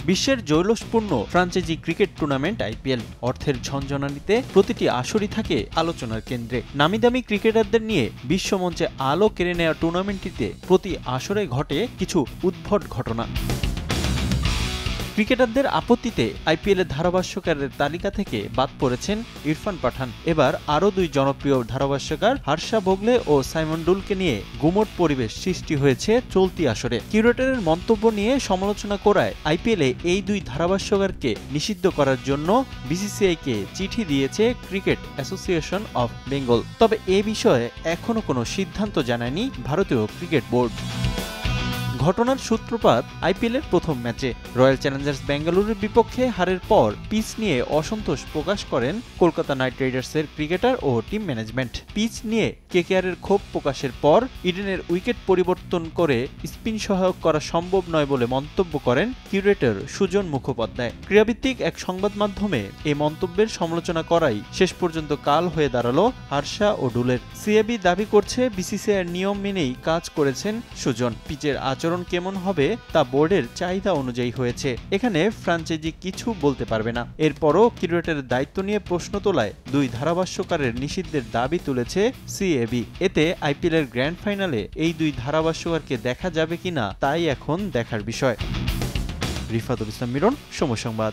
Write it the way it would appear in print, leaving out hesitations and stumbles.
বিশ্বের জৌলসপূর্ণ franchise cricket tournament IPL অর্থের ঝনঝনানিতে প্রতিটি আসরই থাকে আলোচনার কেন্দ্রে। নামিদামি ক্রিকেটারদের নিয়ে বিশ্বমঞ্চে আলো কেড়ে নেওয়া টুর্নামেন্টটিতে প্রতি আসরে ঘটে কিছু উদ্ভট ঘটনা। ক্রিকেটারদের আপত্তিতে আইপিএলের ধারাভাষ্যকারের তালিকা থেকে বাদ পড়েছেন ইরফান পাঠান। এবার আরও দুই জনপ্রিয় ধারাভাষ্যকার হর্ষা ভোগলে ও সাইমন ডুলকে নিয়ে গুমোট পরিবেশ সৃষ্টি হয়েছে চলতি আসরে। কিউরেটরের মন্তব্য নিয়ে সমালোচনা করায় আইপিএলে এই দুই ধারাভাষ্যকারকে নিষিদ্ধ করার জন্য বিসিসিআইকে চিঠি দিয়েছে ক্রিকেট অ্যাসোসিয়েশন অব বেঙ্গল। তবে এ বিষয়ে এখনও কোনো সিদ্ধান্ত জানায়নি ভারতীয় ক্রিকেট বোর্ড। ঘটনার সূত্রপাত আইপিএলের প্রথম ম্যাচে রয়্যাল চ্যালেঞ্জার্স বেঙ্গালুরুর বিপক্ষে হারের পর পিচ নিয়ে অসন্তোষ প্রকাশ করেন কলকাতা নাইট রাইডার্সের ক্রিকেটার ও টিম ম্যানেজমেন্ট। পিচ নিয়ে কেকেআরের ক্ষোভ প্রকাশের পর ইডেনের উইকেট পরিবর্তন করে স্পিন সহায়ক করা সম্ভব নয় বলে মন্তব্য করেন কিউরেটর সুজন মুখোপাধ্যায়। ক্রীড়াভিত্তিক এক সংবাদ মাধ্যমে এই মন্তব্যের সমালোচনা করাই শেষ পর্যন্ত কাল হয়ে দাঁড়ালো হর্ষা ও ডুলের। সিএবি দাবি করছে বিসিসিআইয়ের নিয়ম মেনেই কাজ করেছেন সুজন। পিচের আচরণ কেমন হবে তা বোর্ডের চাহিদা অনুযায়ী হয়েছে, এখানে ফ্রাঞ্চাইজি কিছু বলতে পারবে না। এরপরও কিউরেটরের দায়িত্ব নিয়ে প্রশ্ন তোলায় দুই ধারাভাষ্যকারের নিষিদ্ধের দাবি তুলেছে সিএবি। এতে আইপিএলের গ্র্যান্ড ফাইনালে এই দুই ধারাভাষ্যকারকে দেখা যাবে কিনা তাই এখন দেখার বিষয়। রিফাতুল ইসলাম মিরন, সময় সংবাদ।